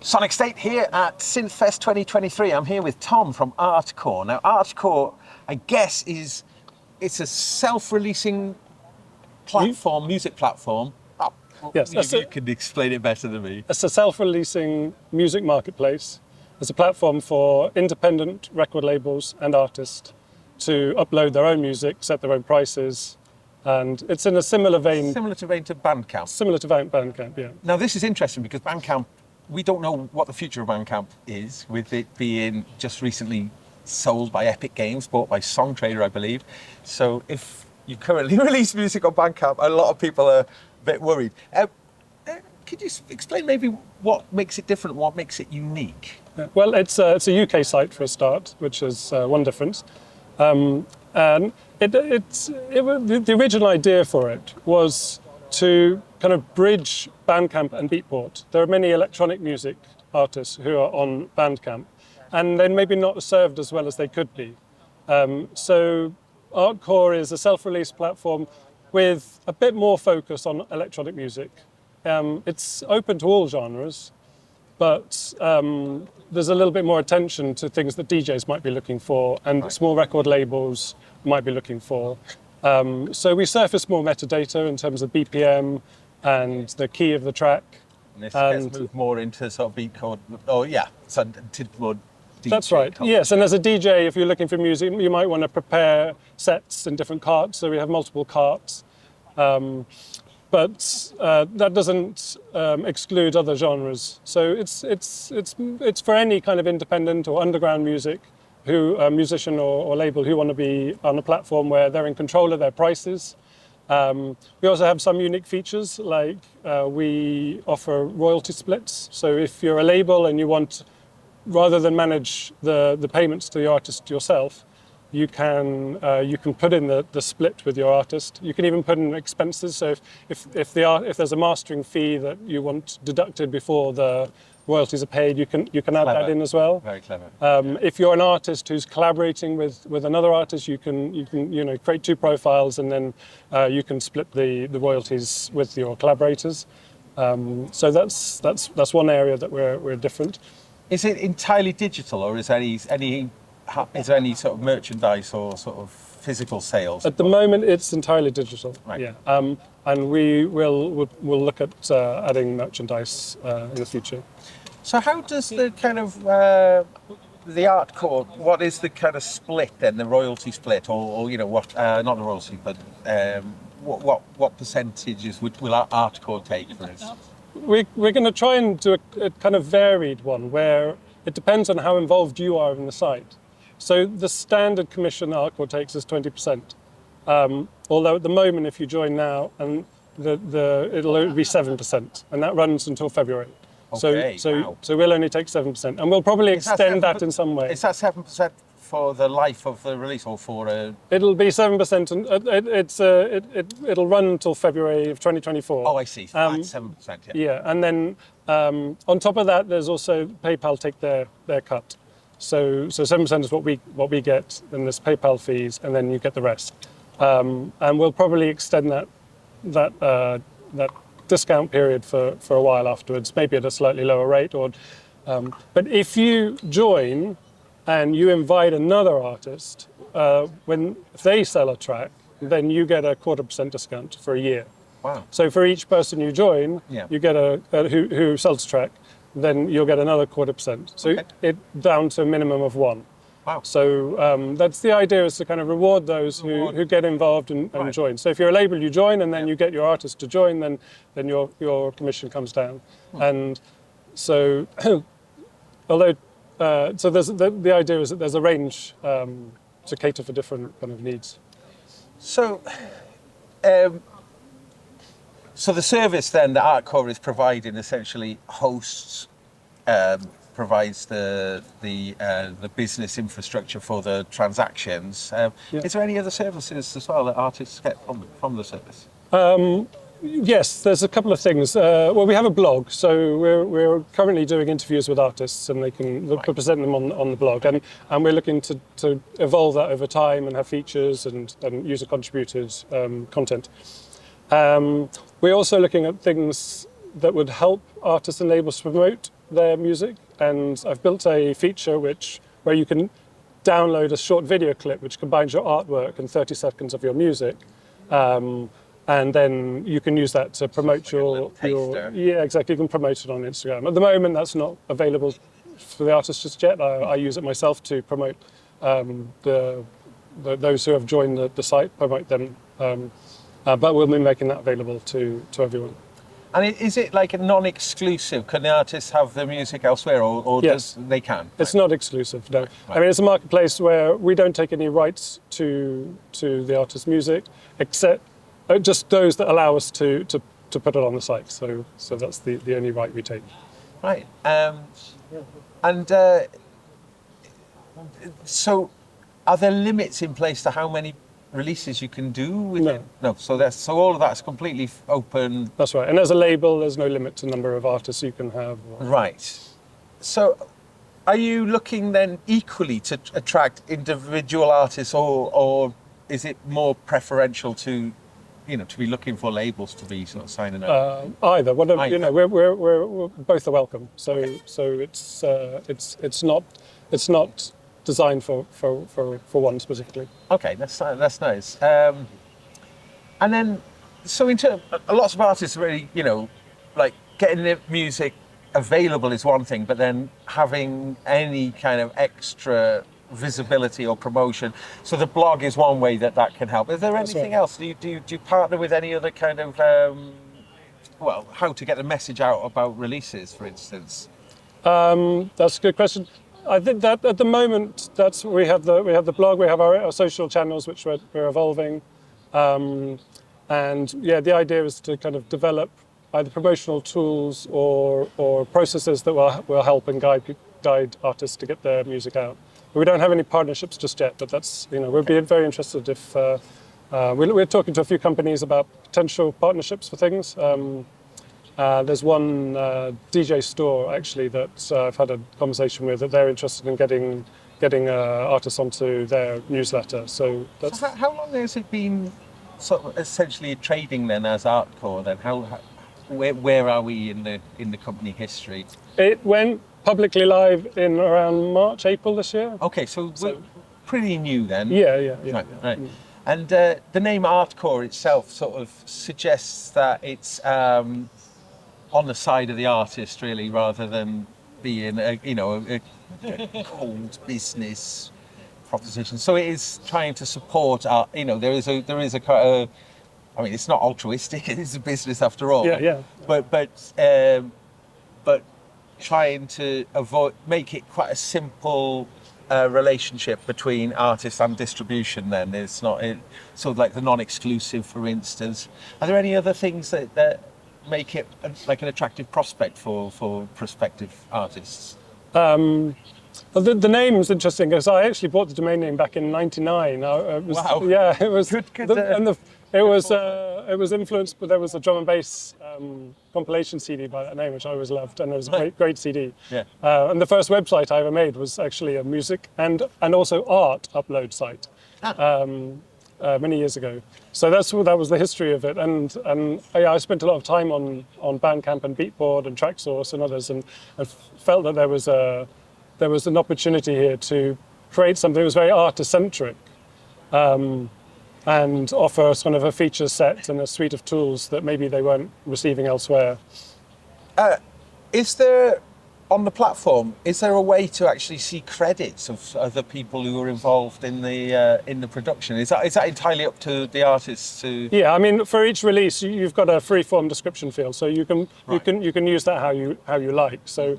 Sonicstate here at Synthfest 2023. I'm here with Tom from Artcore. Now, Artcore, I guess, it's a self-releasing platform, music platform. Oh, yes, you can explain it better than me. It's a self-releasing music marketplace. It's a platform for independent record labels and artists to upload their own music, set their own prices, and it's in a similar vein. Similar to Bandcamp. Similar to Bandcamp, yeah. Now, this is interesting because Bandcamp, we don't know what the future of Bandcamp is, with it being just recently sold by Epic Games, bought by Songtrader, I believe. So if you currently release music on Bandcamp, a lot of people are a bit worried. Could you explain maybe what makes it different, what makes it unique? Well, it's a UK site for a start, which is one difference. And the original idea for it was to kind of bridge Bandcamp and Beatport. There are many electronic music artists who are on Bandcamp, and they're maybe not served as well as they could be. So Artcore is a self-release platform with a bit more focus on electronic music. It's open to all genres, but there's a little bit more attention to things that DJs might be looking for and small record labels might be looking for. So we surface more metadata in terms of BPM and the key of the track. And this gets moved more into sort of beat code. Oh yeah, so more DJ. That's right. code. Yes, and as a DJ, if you're looking for music, you might want to prepare sets in different carts. So we have multiple carts, but that doesn't exclude other genres. So it's for any kind of independent or underground music. A musician or label who want to be on a platform where they're in control of their prices. We also have some unique features, like we offer royalty splits. So if you're a label and you want, rather than manage the payments to the artist yourself, you can put in the split with your artist. You can even put in expenses. So if there's a mastering fee that you want deducted before the royalties are paid, you can add that in as well. Very clever. If you're an artist who's collaborating with another artist, you can create two profiles and then you can split the royalties with your collaborators. So that's one area that we're different. Is it entirely digital, or is there any sort of merchandise or sort of physical sales? At the moment, it's entirely digital. Right. Yeah. And we'll look at adding merchandise in the future. So how does the kind of the Artcore, what is the kind of split then, the royalty split, or what? Not the royalty, but what percentages will Artcore take for us? We're going to try and do a kind of varied one where it depends on how involved you are in the site. So the standard commission Artcore takes is 20%. Although at the moment, if you join now, and it'll only be 7%, and that runs until February. Okay, so we'll only take 7%, and we'll probably extend that in some way. Is that 7% for the life of the release, or for? It'll be 7%, and it'll run until February of 2024. Oh, I see. That's 7%. Yeah. Yeah, and then on top of that, there's also PayPal take their cut. So 7% is what we get, then there's PayPal fees, and then you get the rest. And we'll probably extend that discount period for a while afterwards, maybe at a slightly lower rate. But if you join and you invite another artist, if they sell a track, then you get a 0.25% discount for a year. Wow. So for each person you join, you get who sells a track, then you'll get another 0.25%. So it down to a minimum of 1. Wow. So that's the idea, is to kind of reward those who get involved and join. So if you're a label, you join, and then you get your artist to join, then your commission comes down. And so, although so there's the idea is that there's a range to cater for different kind of needs. So. So the service then that Artcore is providing essentially hosts, provides the business infrastructure for the transactions. Is there any other services as well that artists get from the service? Yes, there's a couple of things. Well, we have a blog, so we're currently doing interviews with artists, and they can present them on the blog, and we're looking to evolve that over time and have features and user contributed content. We're also looking at things that would help artists and labels promote their music, and I've built a feature where you can download a short video clip which combines your artwork and 30 seconds of your music. And then you can use that to promote your yeah, exactly. You can promote it on Instagram. At the moment, that's not available for the artists just yet. I use it myself to promote those who have joined the site, promote them. But we'll be making that available to everyone. And is it like a non-exclusive? Can the artists have their music elsewhere, or Yes. they can? It's not exclusive, no. Right. I mean, it's a marketplace where we don't take any rights to the artist's music, except just those that allow us to put it on the site. So that's the only right we take. Right. So are there limits in place to how many releases you can do with it? No. So all of that's completely open. That's right. And as a label, there's no limit to the number of artists you can have. Right. So are you looking then equally to attract individual artists, or is it more preferential to be looking for labels to be sort of signing up? Either. Whatever. Either. We're both are welcome. So okay. So it's not designed for one specifically. Okay, that's nice. And then, so lots of artists really, like getting their music available is one thing, but then having any kind of extra visibility or promotion. So the blog is one way that can help. Is there anything else? Do you partner with any other kind of, how to get the message out about releases, for instance? That's a good question. I think that at the moment we have the blog, we have our social channels which we're evolving, and yeah, the idea is to kind of develop either promotional tools or processes that will help and guide artists to get their music out. But we don't have any partnerships just yet, but that's we'd be very interested if we're talking to a few companies about potential partnerships for things. There's one DJ store actually that I've had a conversation with that they're interested in getting artists onto their newsletter. So that's. So how long has it been sort of essentially trading then as Artcore? Then where are we in the company history? It went publicly live in around March, April this year. Okay, so we're pretty new then. Yeah. Right. And the name Artcore itself sort of suggests that it's on the side of the artist, really, rather than being a cold business proposition. So it is trying to support art. There is a I mean, it's not altruistic. It is a business after all. Yeah. But trying to make it quite a simple relationship between artist and distribution. Then it's not sort of like the non-exclusive, for instance. Are there any other things that make it like an attractive prospect for prospective artists? Well, the name is interesting because I actually bought the domain name back in '99. Wow! Yeah, it was good. It was influenced, but there was a drum and bass compilation CD by that name, which I always loved, and it was a great CD. Yeah. And the first website I ever made was actually a music and also art upload site. Many years ago. So that was the history of it, and I spent a lot of time on Bandcamp and Beatport and Tracksource and others, and I felt that there was an opportunity here to create something that was very artist-centric, and offer sort of a feature set and a suite of tools that maybe they weren't receiving elsewhere. Is there, on the platform, is there a way to actually see credits of other people who are involved in the production? Is that entirely up to the artists to? Yeah, I mean, for each release, you've got a free-form description field, so you can use that how you like. So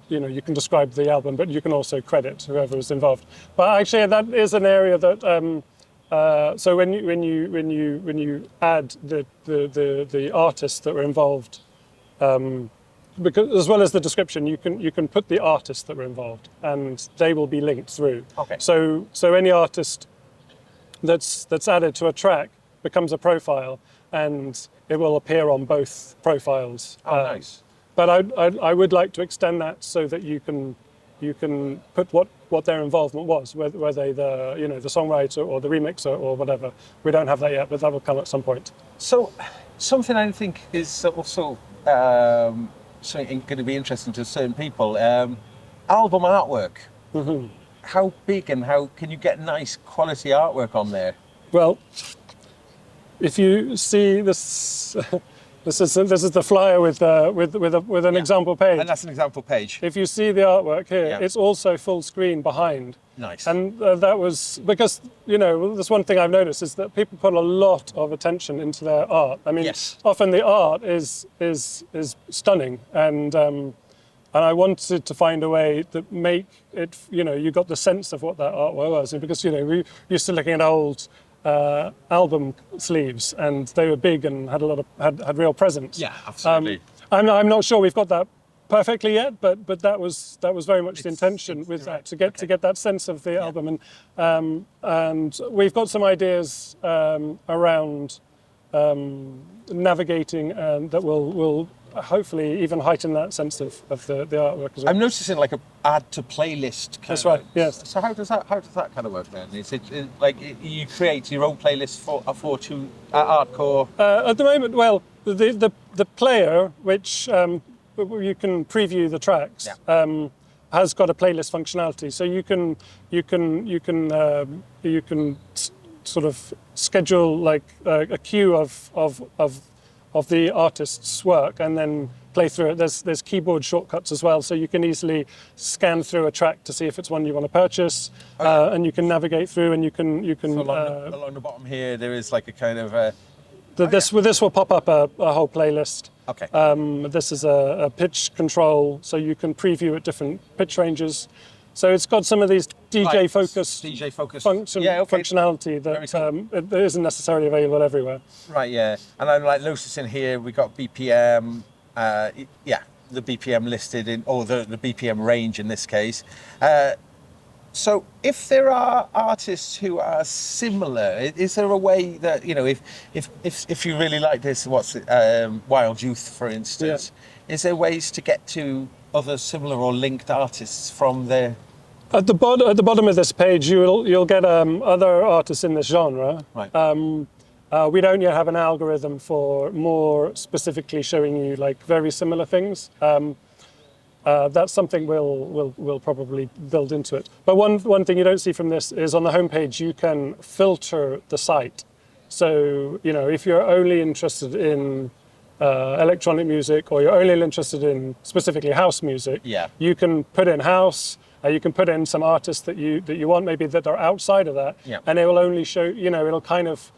you can describe the album, but you can also credit whoever was involved. But actually, that is an area that. So when you add the artists that were involved. Because as well as the description, you can put the artists that were involved, and they will be linked through. Okay. So any artist that's added to a track becomes a profile, and it will appear on both profiles. Oh, nice. But I would like to extend that so that you can put what their involvement was, whether they the songwriter or the remixer or whatever. We don't have that yet, but that will come at some point. So something I think is also something going to be interesting to certain people. Album artwork. Mm-hmm. How big and how can you get nice quality artwork on there? Well, if you see this, this is the flyer with an example page. And that's an example page. If you see the artwork here, Yeah. it's also full screen behind. Nice. And that was because, you know, there's one thing I've noticed is that people put a lot of attention into their art. I mean, Yes. often the art is stunning, and I wanted to find a way that make it, you know, you got the sense of what that artwork was. And because, you know, we used to looking at old album sleeves, and they were big and had a lot of had real presence. Yeah, absolutely. I'm not sure we've got that perfectly yet, but that was very much the intention with that, to get that sense of the album, and we've got some ideas around navigating, and that will hopefully even heighten that sense of the artwork as well. I'm noticing like a add to playlist. That's right. Yes. So how does that kind of work then? Is it like you create your own playlist for Artcore? At the moment, well, the player, which you can preview the tracks, has got a playlist functionality. So you can sort of schedule like a queue of the artist's work and then play through it. There's keyboard shortcuts as well, so you can easily scan through a track to see if it's one you want to purchase, and you can navigate through, and you can. So along the bottom here, there is like a kind of. This will pop up a whole playlist. Okay. This is a pitch control, so you can preview at different pitch ranges. So it's got some of these DJ focused functionality that it isn't necessarily available everywhere. Right, yeah. And I'm like noticing here we got BPM, the BPM listed in, or the BPM range in this case. So if there are artists who are similar, is there a way that, you know, if you really like this, Wild Youth, for instance, is there ways to get to other similar or linked artists from there? At the bottom of this page, you'll get other artists in this genre. Right. We don't yet have an algorithm for more specifically showing you like very similar things. That's something we'll probably build into it. But one thing you don't see from this is on the homepage you can filter the site. So, you know, if you're only interested in electronic music, or you're only interested in specifically house music, you can put in house. You can put in some artists that you want, maybe that are outside of that, and it will only show, you know, it'll kind of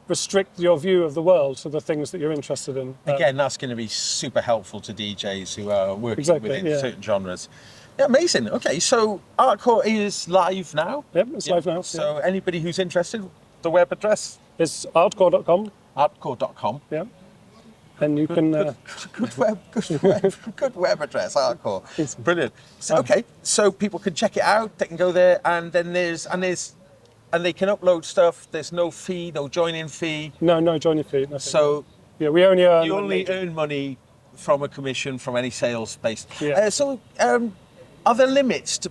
restrict your view of the world to the things that you're interested in. Again, that's going to be super helpful to DJs who are working within certain genres. Yeah, amazing. Okay, so Artcore is live now? Yep, it's live now. So anybody who's interested, the web address? It's artcore.com. Artcore.com. Yeah. And you can... Good web address, Artcore. It's brilliant. So, okay, so people can check it out, they can go there, and then and they can upload stuff. There's no fee, no join-in fee. No join-in fee. Nothing. So yeah, we only earn. You only earn money from a commission from any sales based. Yeah. Are there limits to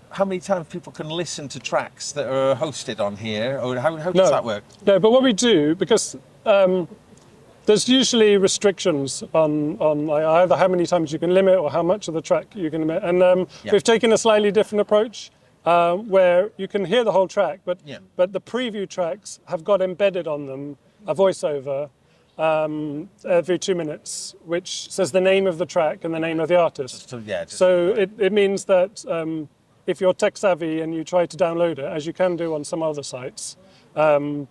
how many times people can listen to tracks that are hosted on here, or how does that work? No, but what we do, because there's usually restrictions on either how many times you can limit or how much of the track you can limit, and we've taken a slightly different approach. Where you can hear the whole track, but the preview tracks have got embedded on them a voiceover every 2 minutes, which says the name of the track and the name of the artist. So it means that if you're tech savvy and you try to download it, as you can do on some other sites, then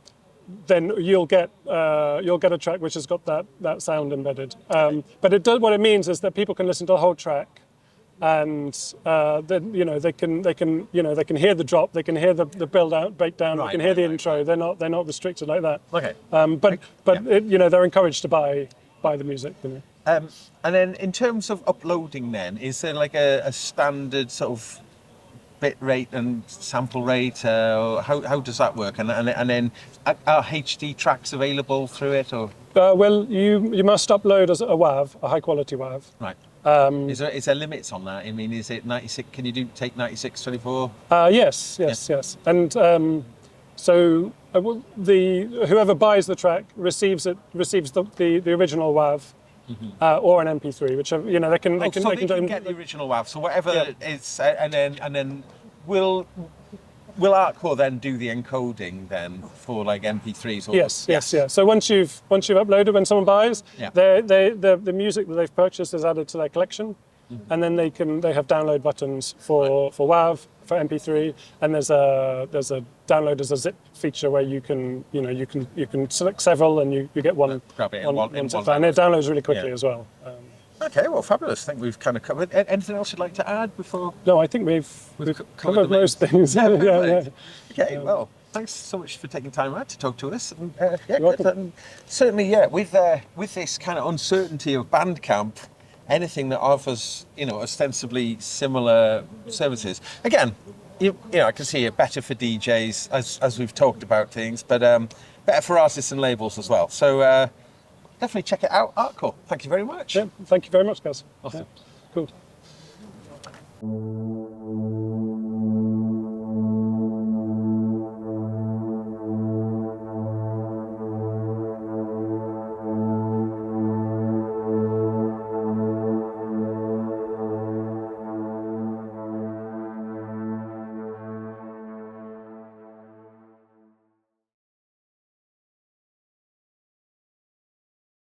you'll get a track which has got that sound embedded. But what it means is that people can listen to the whole track. And then they can hear the drop, they can hear the build out, breakdown, they can hear the intro. They're not restricted like that. Okay. They're encouraged to buy the music. You know. And then in terms of uploading, then is there like a standard sort of bit rate and sample rate? Or how does that work? And then are HD tracks available through it, or? Well, you must upload as a WAV, a high quality WAV. Right. Is there limits on that? I mean, is it 96? Can you take 96/24? Yes. And whoever buys the track receives the original WAV, or an MP3, which are, you know, they can So they can get the original WAV. So whatever it is, and then will Artcore then do the encoding then for like MP3s? Or, Yes. So once you've uploaded, when someone buys, the music that they've purchased is added to their collection, and then they have download buttons for WAV, for MP3, and there's a download as a zip feature where you can select several and you get one. Grab it one zip file, and it downloads really quickly as well. Okay, well, fabulous. I think we've kind of covered. Anything else you'd like to add before? No, I think we've covered most things. Yeah. Okay, well, thanks so much for taking time out to talk to us. And, welcome. certainly, with this kind of uncertainty of Bandcamp, anything that offers, ostensibly similar services. Again, I can see it better for DJs as we've talked about things, but better for artists and labels as well. So definitely check it out, Artcore. Thank you very much. Yeah, thank you very much, guys. Awesome. Yeah, cool.